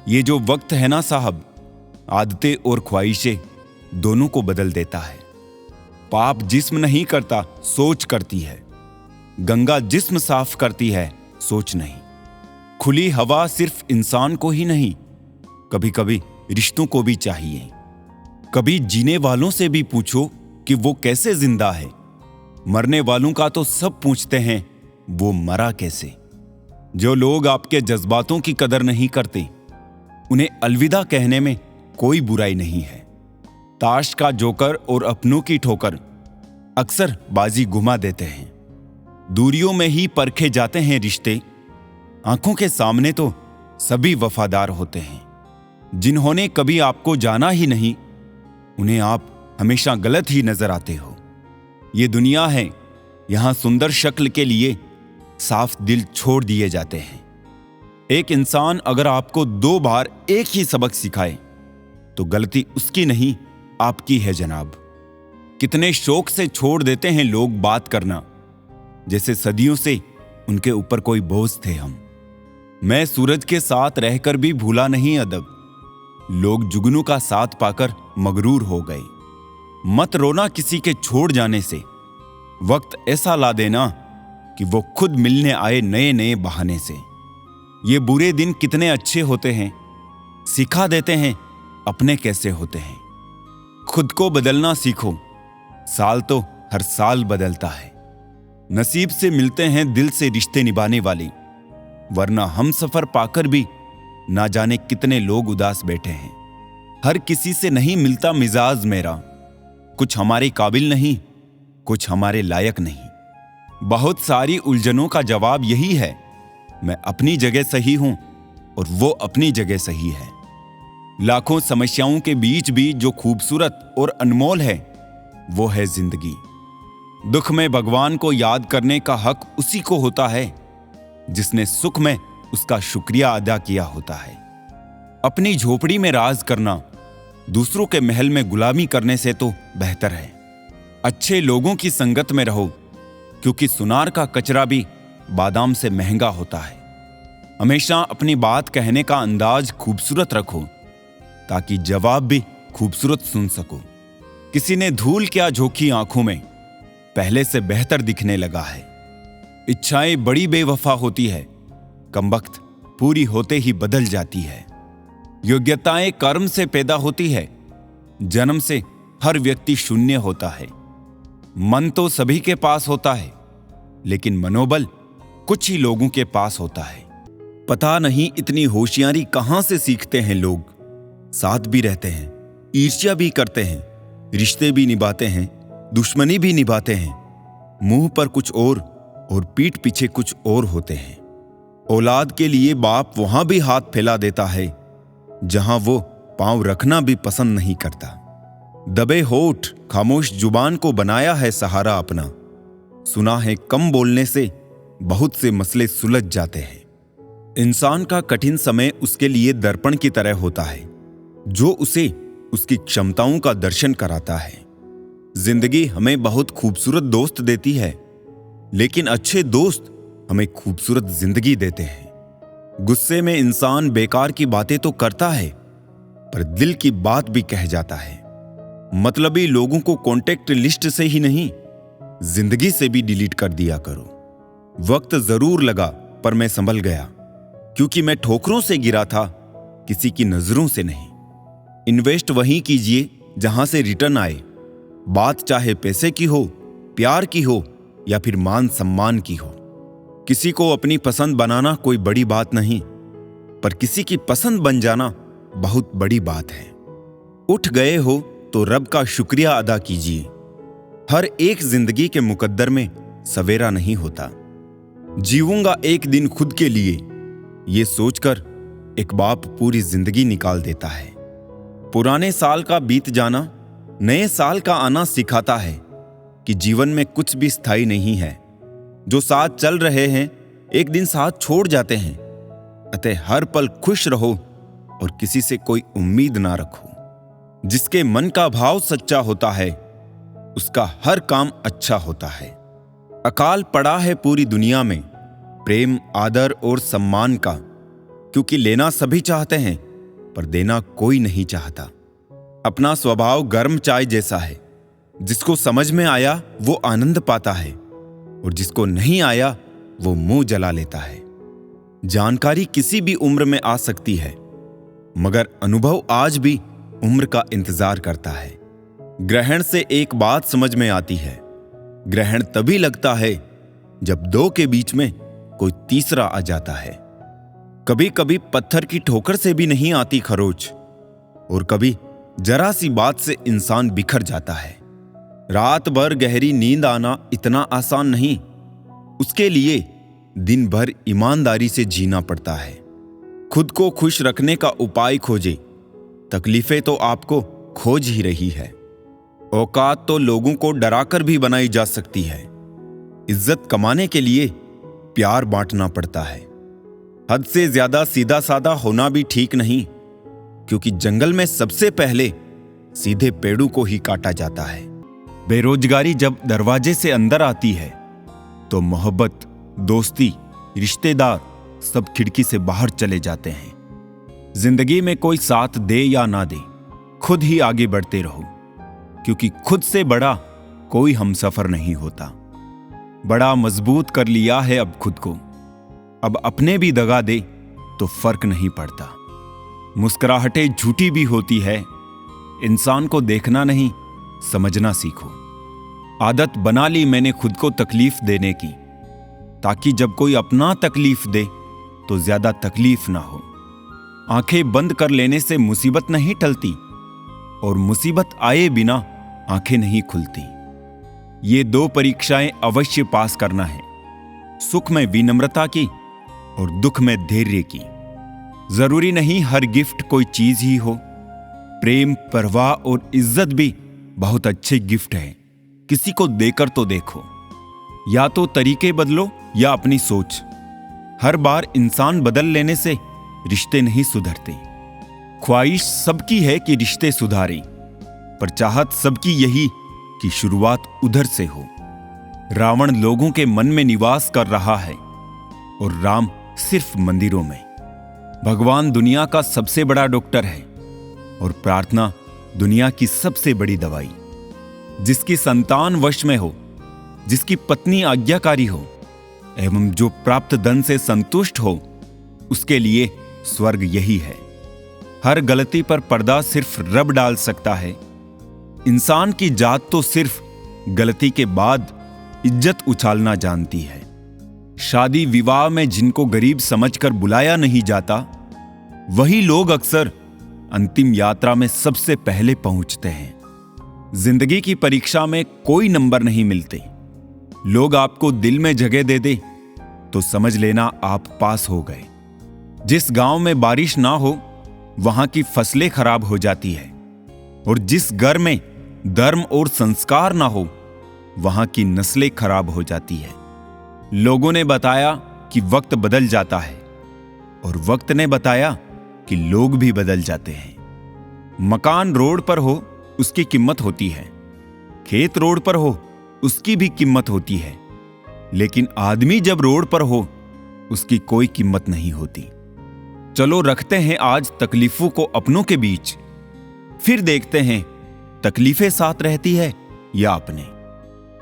ये जो वक्त है ना साहब, आदतें और ख्वाहिशें दोनों को बदल देता है। पाप जिस्म नहीं करता, सोच करती है। गंगा जिस्म साफ करती है, सोच नहीं। खुली हवा सिर्फ इंसान को ही नहीं, कभी कभी रिश्तों को भी चाहिए। कभी जीने वालों से भी पूछो कि वो कैसे जिंदा है। मरने वालों का तो सब पूछते हैं, वो मरा कैसे। जो लोग आपके जज्बातों की कदर नहीं करते, उन्हें अलविदा कहने में कोई बुराई नहीं है। ताश का जोकर और अपनों की ठोकर अक्सर बाजी घुमा देते हैं। दूरियों में ही परखे जाते हैं रिश्ते, आंखों के सामने तो सभी वफादार होते हैं। जिन्होंने कभी आपको जाना ही नहीं, उन्हें आप हमेशा गलत ही नजर आते हो। ये दुनिया है, यहां सुंदर शक्ल के लिए साफ दिल छोड़ दिए जाते हैं। एक इंसान अगर आपको 2 बार एक ही सबक सिखाए तो गलती उसकी नहीं, आपकी है जनाब। कितने शौक से छोड़ देते हैं लोग बात करना, जैसे सदियों से उनके ऊपर कोई बोझ थे हम। मैं सूरज के साथ रहकर भी भूला नहीं अदब, लोग जुगनू का साथ पाकर मगरूर हो गए। मत रोना किसी के छोड़ जाने से, वक्त ऐसा ला देना कि वो खुद मिलने आए नए नए बहाने से। ये बुरे दिन कितने अच्छे होते हैं, सिखा देते हैं अपने कैसे होते हैं। खुद को बदलना सीखो, साल तो हर साल बदलता है। नसीब से मिलते हैं दिल से रिश्ते निभाने वाले, वरना हम सफर पाकर भी ना जाने कितने लोग उदास बैठे हैं। हर किसी से नहीं मिलता मिजाज मेरा, कुछ हमारे काबिल नहीं, कुछ हमारे लायक नहीं। बहुत सारी उलझनों का जवाब यही है, मैं अपनी जगह सही हूं और वो अपनी जगह सही है। लाखों समस्याओं के बीच भी जो खूबसूरत और अनमोल है, वो है जिंदगी। दुख में भगवान को याद करने का हक उसी को होता है जिसने सुख में उसका शुक्रिया अदा किया होता है। अपनी झोपड़ी में राज करना दूसरों के महल में गुलामी करने से तो बेहतर है। अच्छे लोगों की संगत में रहो, क्योंकि सुनार का कचरा भी बादाम से महंगा होता है। हमेशा अपनी बात कहने का अंदाज खूबसूरत रखो, ताकि जवाब भी खूबसूरत सुन सको। किसी ने धूल क्या झोंकी आंखों में, पहले से बेहतर दिखने लगा है। इच्छाएं बड़ी बेवफा होती है, कमबख्त पूरी होते ही बदल जाती है। योग्यताएं कर्म से पैदा होती है, जन्म से हर व्यक्ति शून्य होता है। मन तो सभी के पास होता है, लेकिन मनोबल कुछ ही लोगों के पास होता है। पता नहीं इतनी होशियारी कहां से सीखते हैं लोग। साथ भी रहते हैं, ईर्ष्या भी करते हैं, रिश्ते भी निभाते हैं, दुश्मनी भी निभाते हैं। मुंह पर कुछ और पीठ पीछे कुछ और होते हैं। औलाद के लिए बाप वहां भी हाथ फैला देता है जहां वो पांव रखना भी पसंद नहीं करता। दबे होठ खामोश जुबान को बनाया है सहारा अपना। सुना है कम बोलने से बहुत से मसले सुलझ जाते हैं। इंसान का कठिन समय उसके लिए दर्पण की तरह होता है, जो उसे उसकी क्षमताओं का दर्शन कराता है। जिंदगी हमें बहुत खूबसूरत दोस्त देती है, लेकिन अच्छे दोस्त हमें खूबसूरत जिंदगी देते हैं। गुस्से में इंसान बेकार की बातें तो करता है, पर दिल की बात भी कह जाता है। मतलबी लोगों को कॉन्टेक्ट लिस्ट से ही नहीं, जिंदगी से भी डिलीट कर दिया करो। वक्त जरूर लगा, पर मैं संभल गया, क्योंकि मैं ठोकरों से गिरा था, किसी की नजरों से नहीं। इन्वेस्ट वहीं कीजिए जहां से रिटर्न आए। बात चाहे पैसे की हो, प्यार की हो या फिर मान सम्मान की हो। किसी को अपनी पसंद बनाना कोई बड़ी बात नहीं, पर किसी की पसंद बन जाना बहुत बड़ी बात है। उठ गए हो तो रब का शुक्रिया अदा कीजिए। हर एक जिंदगी के मुकद्दर में सवेरा नहीं होता। जीऊंगा एक दिन खुद के लिए, ये सोचकर एक बाप पूरी जिंदगी निकाल देता है। पुराने साल का बीत जाना नए साल का आना सिखाता है कि जीवन में कुछ भी स्थायी नहीं है। जो साथ चल रहे हैं एक दिन साथ छोड़ जाते हैं। अतः हर पल खुश रहो और किसी से कोई उम्मीद ना रखो। जिसके मन का भाव सच्चा होता है, उसका हर काम अच्छा होता है। अकाल पड़ा है पूरी दुनिया में प्रेम, आदर और सम्मान का, क्योंकि लेना सभी चाहते हैं, पर देना कोई नहीं चाहता। अपना स्वभाव गर्म चाय जैसा है, जिसको समझ में आया वो आनंद पाता है और जिसको नहीं आया वो मुंह जला लेता है। जानकारी किसी भी उम्र में आ सकती है, मगर अनुभव आज भी उम्र का इंतजार करता है। ग्रहण से एक बात समझ में आती है, ग्रहण तभी लगता है जब दो के बीच में कोई तीसरा आ जाता है। कभी कभी पत्थर की ठोकर से भी नहीं आती खरोच, और कभी जरा सी बात से इंसान बिखर जाता है। रात भर गहरी नींद आना इतना आसान नहीं, उसके लिए दिन भर ईमानदारी से जीना पड़ता है। खुद को खुश रखने का उपाय खोजे, तकलीफें तो आपको खोज ही रही है। औकात तो लोगों को डराकर भी बनाई जा सकती है। इज्जत कमाने के लिए प्यार बांटना पड़ता है। हद से ज्यादा सीधा साधा होना भी ठीक नहीं, क्योंकि जंगल में सबसे पहले सीधे पेड़ों को ही काटा जाता है। बेरोजगारी जब दरवाजे से अंदर आती है तो मोहब्बत, दोस्ती, रिश्तेदार सब खिड़की से बाहर चले जाते हैं। जिंदगी में कोई साथ दे या ना दे, खुद ही आगे बढ़ते रहो, क्योंकि खुद से बड़ा कोई हमसफर नहीं होता। बड़ा मजबूत कर लिया है अब खुद को, अब अपने भी दगा दे तो फर्क नहीं पड़ता। मुस्कुराहटें झूठी भी होती है, इंसान को देखना नहीं समझना सीखो। आदत बना ली मैंने खुद को तकलीफ देने की, ताकि जब कोई अपना तकलीफ दे तो ज्यादा तकलीफ ना हो। आंखें बंद कर लेने से मुसीबत नहीं टलती, और मुसीबत आए बिना आंखें नहीं खुलती। ये दो परीक्षाएं अवश्य पास करना है, सुख में विनम्रता की और दुख में धैर्य की। जरूरी नहीं हर गिफ्ट कोई चीज ही हो। प्रेम, परवाह और इज्जत भी बहुत अच्छे गिफ्ट हैं। किसी को देकर तो देखो। या तो तरीके बदलो या अपनी सोच। हर बार इंसान बदल लेने से रिश्ते नहीं सुधरते। ख्वाहिश सबकी है कि रिश्ते सुधारें, पर चाहत सबकी यही कि शुरुआत उधर से हो। रावण लोगों के मन में निवास कर रहा है और राम सिर्फ मंदिरों में। भगवान दुनिया का सबसे बड़ा डॉक्टर है और प्रार्थना दुनिया की सबसे बड़ी दवाई। जिसकी संतान वश में हो, जिसकी पत्नी आज्ञाकारी हो एवं जो प्राप्त धन से संतुष्ट हो, उसके लिए स्वर्ग यही है। हर गलती पर पर्दा सिर्फ रब डाल सकता है। इंसान की जात तो सिर्फ गलती के बाद इज्जत उछालना जानती है। शादी विवाह में जिनको गरीब समझकर बुलाया नहीं जाता, वही लोग अक्सर अंतिम यात्रा में सबसे पहले पहुंचते हैं। जिंदगी की परीक्षा में कोई नंबर नहीं मिलते। लोग आपको दिल में जगह दे दे तो समझ लेना आप पास हो गए। जिस गांव में बारिश ना हो, वहां की फसलें खराब हो जाती है, और जिस घर में धर्म और संस्कार ना हो, वहां की नस्लें खराब हो जाती है। लोगों ने बताया कि वक्त बदल जाता है, और वक्त ने बताया कि लोग भी बदल जाते हैं। मकान रोड पर हो उसकी कीमत होती है, खेत रोड पर हो उसकी भी कीमत होती है, लेकिन आदमी जब रोड पर हो उसकी कोई कीमत नहीं होती। चलो रखते हैं आज तकलीफों को अपनों के बीच, फिर देखते हैं तकलीफें साथ रहती है या अपने।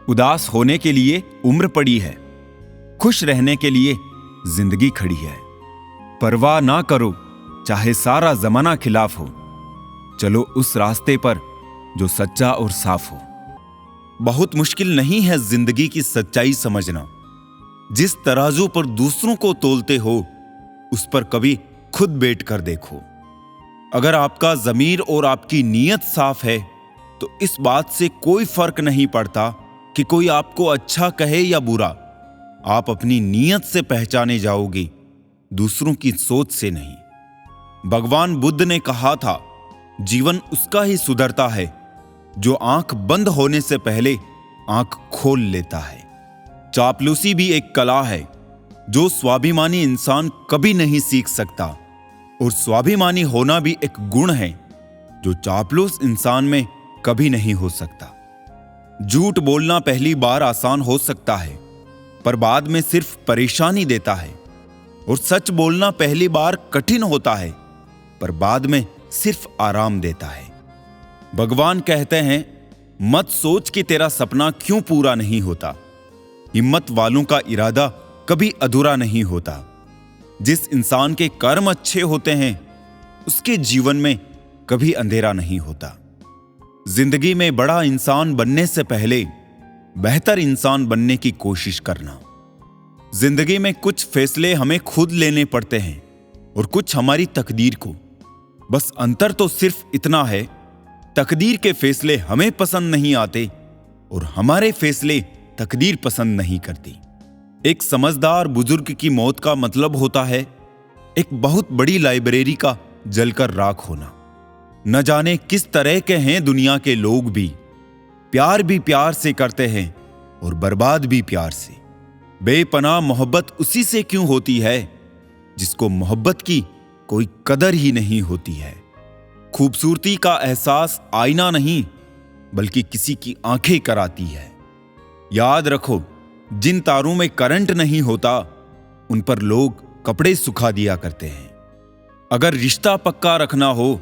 उदास होने के लिए उम्र पड़ी है, खुश रहने के लिए जिंदगी खड़ी है। परवाह ना करो चाहे सारा जमाना खिलाफ हो, चलो उस रास्ते पर जो सच्चा और साफ हो। बहुत मुश्किल नहीं है जिंदगी की सच्चाई समझना। जिस तराजू पर दूसरों को तोलते हो, उस पर कभी खुद बैठ कर देखो। अगर आपका ज़मीर और आपकी नीयत साफ है, तो इस बात से कोई फर्क नहीं पड़ता कि कोई आपको अच्छा कहे या बुरा। आप अपनी नीयत से पहचाने जाओगे, दूसरों की सोच से नहीं। भगवान बुद्ध ने कहा था, जीवन उसका ही सुधरता है जो आंख बंद होने से पहले आंख खोल लेता है। चापलूसी भी एक कला है जो स्वाभिमानी इंसान कभी नहीं सीख सकता, और स्वाभिमानी होना भी एक गुण है जो चापलूस इंसान में कभी नहीं हो सकता। झूठ बोलना पहली बार आसान हो सकता है, पर बाद में सिर्फ परेशानी देता है, और सच बोलना पहली बार कठिन होता है, पर बाद में सिर्फ आराम देता है। भगवान कहते हैं, मत सोच कि तेरा सपना क्यों पूरा नहीं होता। हिम्मत वालों का इरादा कभी अधूरा नहीं होता। जिस इंसान के कर्म अच्छे होते हैं उसके जीवन में कभी अंधेरा नहीं होता। जिंदगी में बड़ा इंसान बनने से पहले बेहतर इंसान बनने की कोशिश करना। जिंदगी में कुछ फैसले हमें खुद लेने पड़ते हैं और कुछ हमारी तकदीर को। बस अंतर तो सिर्फ इतना है, तकदीर के फैसले हमें पसंद नहीं आते और हमारे फैसले तकदीर पसंद नहीं करती। एक समझदार बुजुर्ग की मौत का मतलब होता है एक बहुत बड़ी लाइब्रेरी का जलकर राख होना। न जाने किस तरह के हैं दुनिया के लोग भी प्यार से करते हैं और बर्बाद भी प्यार से। बेपनाह मोहब्बत उसी से क्यों होती है जिसको मोहब्बत की कोई कदर ही नहीं होती है। खूबसूरती का एहसास आईना नहीं बल्कि किसी की आंखें कराती है। याद रखो, जिन तारों में करंट नहीं होता उन पर लोग कपड़े सुखा दिया करते हैं। अगर रिश्ता पक्का रखना हो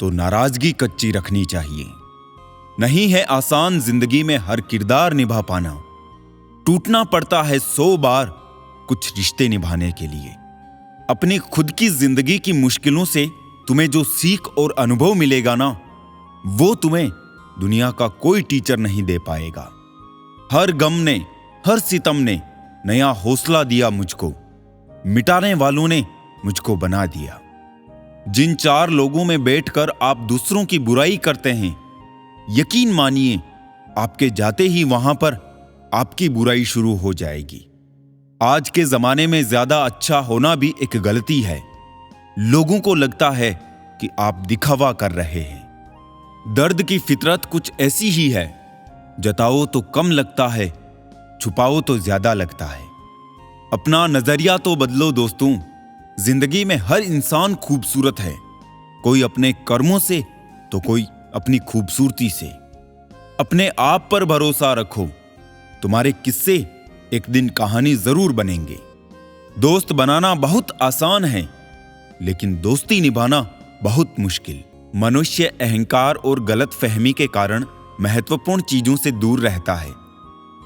तो नाराजगी कच्ची रखनी चाहिए। नहीं है आसान जिंदगी में हर किरदार निभा पाना। टूटना पड़ता है 100 बार कुछ रिश्ते निभाने के लिए। अपनी खुद की जिंदगी की मुश्किलों से तुम्हें जो सीख और अनुभव मिलेगा ना, वो तुम्हें दुनिया का कोई टीचर नहीं दे पाएगा। हर गम ने, हर सितम ने नया हौसला दिया मुझको। मिटाने वालों ने मुझको बना दिया। जिन 4 लोगों में बैठकर आप दूसरों की बुराई करते हैं, यकीन मानिए आपके जाते ही वहां पर आपकी बुराई शुरू हो जाएगी। आज के जमाने में ज्यादा अच्छा होना भी एक गलती है। लोगों को लगता है कि आप दिखावा कर रहे हैं। दर्द की फितरत कुछ ऐसी ही है, जताओ तो कम लगता है, छुपाओ तो ज्यादा लगता है। अपना नजरिया तो बदलो दोस्तों। जिंदगी में हर इंसान खूबसूरत है, कोई अपने कर्मों से तो कोई अपनी खूबसूरती से। अपने आप पर भरोसा रखो, तुम्हारे किस्से एक दिन कहानी जरूर बनेंगे। दोस्त बनाना बहुत आसान है, लेकिन दोस्ती निभाना बहुत मुश्किल। मनुष्य अहंकार और गलत फहमी के कारण महत्वपूर्ण चीजों से दूर रहता है।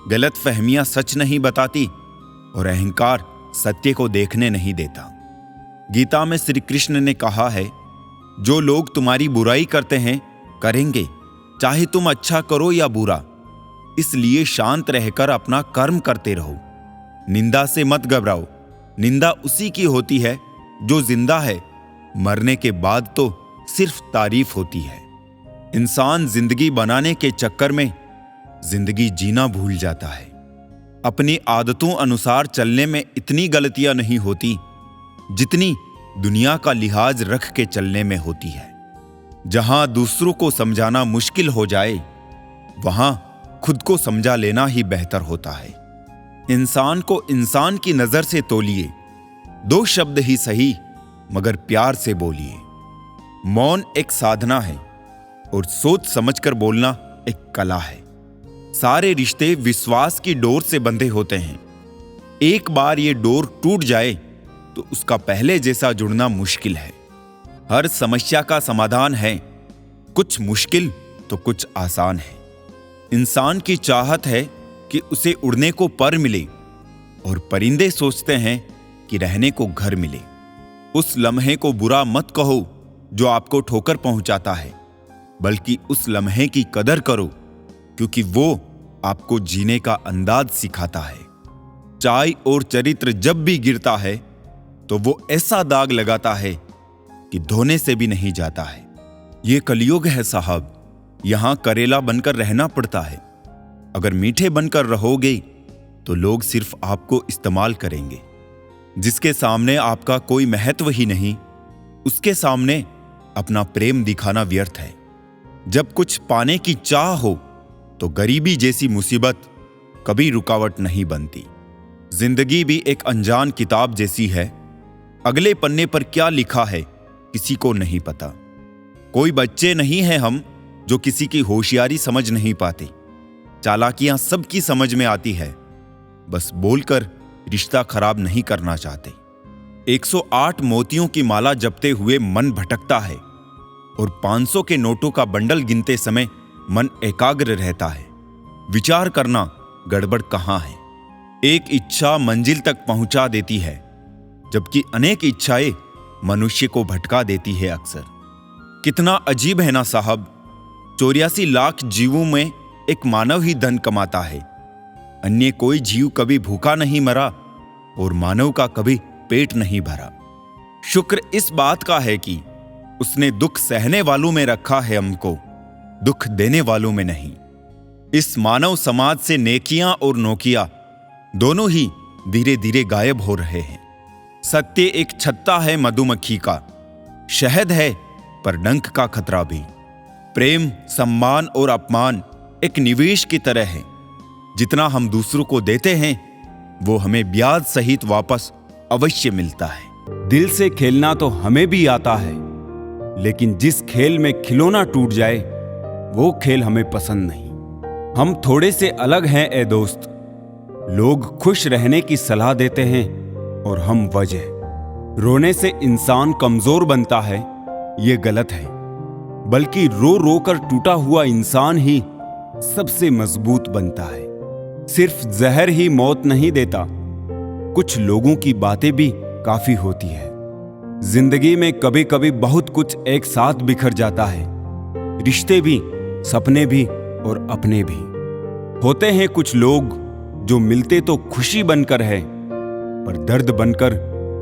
गलत फहमियां सच नहीं बताती और अहंकार सत्य को देखने नहीं देता। गीता में श्री कृष्ण ने कहा है, जो लोग तुम्हारी बुराई करते हैं करेंगे, चाहे तुम अच्छा करो या बुरा। इसलिए शांत रहकर अपना कर्म करते रहो। निंदा से मत घबराओ। निंदा उसी की होती है जो जिंदा है। मरने के बाद तो सिर्फ तारीफ होती है। इंसान जिंदगी बनाने के चक्कर में जिंदगी जीना भूल जाता है। अपनी आदतों अनुसार चलने में इतनी गलतियां नहीं होती जितनी दुनिया का लिहाज रख के चलने में होती है। जहां दूसरों को समझाना मुश्किल हो जाए, वहां खुद को समझा लेना ही बेहतर होता है। इंसान को इंसान की नजर से तोलिए। 2 शब्द ही सही मगर प्यार से बोलिए। मौन एक साधना है और सोच समझकर बोलना एक कला है। सारे रिश्ते विश्वास की डोर से बंधे होते हैं। एक बार ये डोर टूट जाए तो उसका पहले जैसा जुड़ना मुश्किल है। हर समस्या का समाधान है, कुछ मुश्किल तो कुछ आसान है। इंसान की चाहत है कि उसे उड़ने को पर मिले और परिंदे सोचते हैं कि रहने को घर मिले। उस लम्हे को बुरा मत कहो जो आपको ठोकर पहुंचाता है, बल्कि उस लम्हे की कदर करो क्योंकि वो आपको जीने का अंदाज सिखाता है। चाय और चरित्र जब भी गिरता है तो वो ऐसा दाग लगाता है कि धोने से भी नहीं जाता है। ये कलयुग है साहब, यहां करेला बनकर रहना पड़ता है। अगर मीठे बनकर रहोगे तो लोग सिर्फ आपको इस्तेमाल करेंगे। जिसके सामने आपका कोई महत्व ही नहीं, उसके सामने अपना प्रेम दिखाना व्यर्थ है। जब कुछ पाने की चाह हो तो गरीबी जैसी मुसीबत कभी रुकावट नहीं बनती। जिंदगी भी एक अनजान किताब जैसी है। अगले पन्ने पर क्या लिखा है किसी को नहीं पता। कोई बच्चे नहीं हैं हम जो किसी की होशियारी समझ नहीं पाते। चालाकियां सबकी समझ में आती है, बस बोलकर रिश्ता खराब नहीं करना चाहते। 108 मोतियों की माला जपते हुए मन भटकता है और 500 के नोटों का बंडल गिनते समय मन एकाग्र रहता है। विचार करना गड़बड़ कहां है। एक इच्छा मंजिल तक पहुंचा देती है, जबकि अनेक इच्छाएं मनुष्य को भटका देती है अक्सर। कितना अजीब है ना साहब, 84 लाख जीवों में एक मानव ही धन कमाता है। अन्य कोई जीव कभी भूखा नहीं मरा और मानव का कभी पेट नहीं भरा। शुक्र इस बात का है कि उसने दुख सहने वालों में रखा है हमको, दुख देने वालों में नहीं। इस मानव समाज से नेकियां और नोकियां दोनों ही धीरे धीरे गायब हो रहे हैं। सत्य एक छत्ता है मधुमक्खी का, शहद है पर डंक का खतरा भी। प्रेम, सम्मान और अपमान एक निवेश की तरह है। जितना हम दूसरों को देते हैं वो हमें ब्याज सहित वापस अवश्य मिलता है। दिल से खेलना तो हमें भी आता है, लेकिन जिस खेल में खिलौना टूट जाए वो खेल हमें पसंद नहीं। हम थोड़े से अलग हैं ए दोस्त। लोग खुश रहने की सलाह देते हैं और हम वजह। रोने से इंसान कमजोर बनता है, ये गलत है। बल्कि रो रो कर टूटा हुआ इंसान ही सबसे मजबूत बनता है। सिर्फ जहर ही मौत नहीं देता, कुछ लोगों की बातें भी काफी होती है। जिंदगी में कभी कभी बहुत कुछ एक साथ बिखर जाता है, रिश्ते भी, सपने भी और अपने भी। होते हैं कुछ लोग जो मिलते तो खुशी बनकर है, पर दर्द बनकर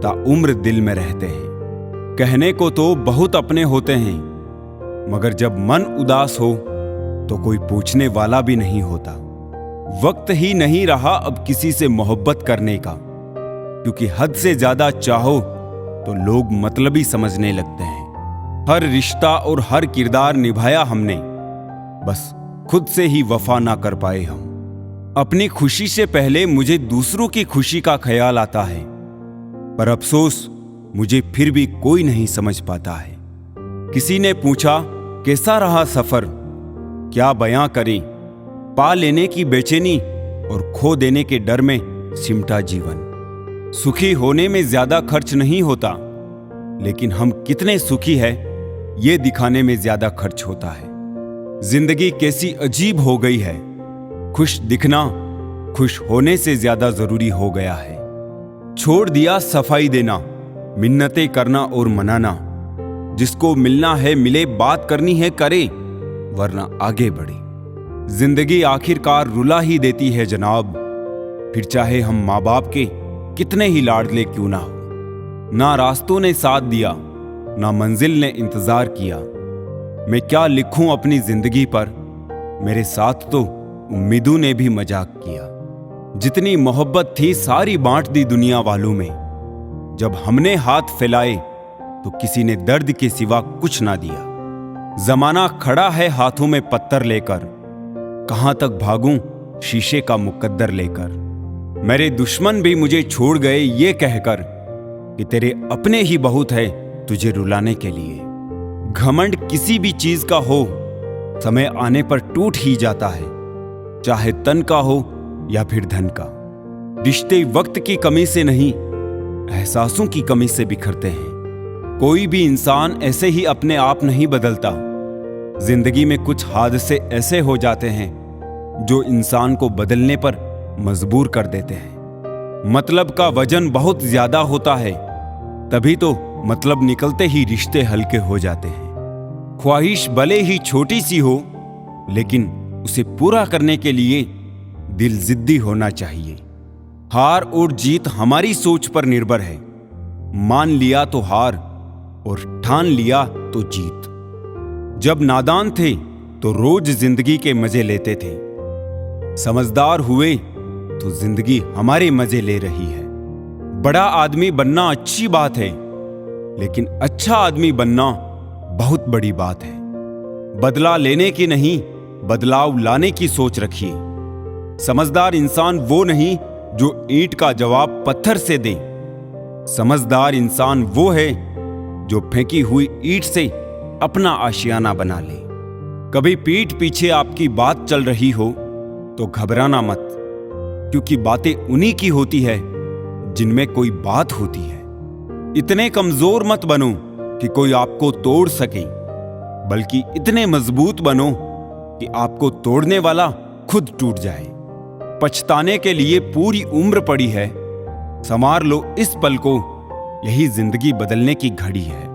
ताउम्र दिल में रहते हैं। कहने को तो बहुत अपने होते हैं, मगर जब मन उदास हो तो कोई पूछने वाला भी नहीं होता। वक्त ही नहीं रहा अब किसी से मोहब्बत करने का, क्योंकि हद से ज्यादा चाहो तो लोग मतलबी समझने लगते हैं। हर रिश्ता और हर किरदार निभाया हमने, बस खुद से ही वफा ना कर पाए हम। अपनी खुशी से पहले मुझे दूसरों की खुशी का ख्याल आता है, पर अफसोस मुझे फिर भी कोई नहीं समझ पाता है। किसी ने पूछा कैसा रहा सफर, क्या बयां करें। पा लेने की बेचैनी और खो देने के डर में सिमटा जीवन। सुखी होने में ज्यादा खर्च नहीं होता, लेकिन हम कितने सुखी हैं ये दिखाने में ज्यादा खर्च होता है। जिंदगी कैसी अजीब हो गई है। खुश दिखना खुश होने से ज्यादा जरूरी हो गया है। छोड़ दिया सफाई देना, मिन्नतें करना और मनाना। जिसको मिलना है मिले, बात करनी है करे, वरना आगे बढ़े। जिंदगी आखिरकार रुला ही देती है जनाब, फिर चाहे हम माँ बाप के कितने ही लाडले क्यों ना हो। ना रास्तों ने साथ दिया, ना मंजिल ने इंतजार किया। मैं क्या लिखूं अपनी जिंदगी पर, मेरे साथ तो उम्मीदों ने भी मजाक किया। जितनी मोहब्बत थी सारी बांट दी दुनिया वालों में। जब हमने हाथ फैलाए तो किसी ने दर्द के सिवा कुछ ना दिया। जमाना खड़ा है हाथों में पत्थर लेकर, कहां तक भागूं शीशे का मुकद्दर लेकर। मेरे दुश्मन भी मुझे छोड़ गए ये कहकर कि तेरे अपने ही बहुत है तुझे रुलाने के लिए। घमंड किसी भी चीज का हो, समय आने पर टूट ही जाता है, चाहे तन का हो या फिर धन का। रिश्ते वक्त की कमी से नहीं, एहसासों की कमी से बिखरते हैं। कोई भी इंसान ऐसे ही अपने आप नहीं बदलता। जिंदगी में कुछ हादसे ऐसे हो जाते हैं जो इंसान को बदलने पर मजबूर कर देते हैं। मतलब का वजन बहुत ज्यादा होता है, तभी तो मतलब निकलते ही रिश्ते हल्के हो जाते हैं। ख्वाहिश भले ही छोटी सी हो, लेकिन उसे पूरा करने के लिए दिल जिद्दी होना चाहिए। हार और जीत हमारी सोच पर निर्भर है। मान लिया तो हार और ठान लिया तो जीत। जब नादान थे तो रोज जिंदगी के मजे लेते थे, समझदार हुए तो जिंदगी हमारे मजे ले रही है। बड़ा आदमी बनना अच्छी बात है, लेकिन अच्छा आदमी बनना बहुत बड़ी बात है। बदला लेने की नहीं, बदलाव लाने की सोच रखिए। समझदार इंसान वो नहीं जो ईंट का जवाब पत्थर से दे। समझदार इंसान वो है जो फेंकी हुई ईंट से अपना आशियाना बना ले। कभी पीठ पीछे आपकी बात चल रही हो तो घबराना मत, क्योंकि बातें उन्हीं की होती है जिनमें कोई बात होती है। इतने कमजोर मत बनो कि कोई आपको तोड़ सके, बल्कि इतने मजबूत बनो कि आपको तोड़ने वाला खुद टूट जाए। पछताने के लिए पूरी उम्र पड़ी है, संवार लो इस पल को, यही जिंदगी बदलने की घड़ी है।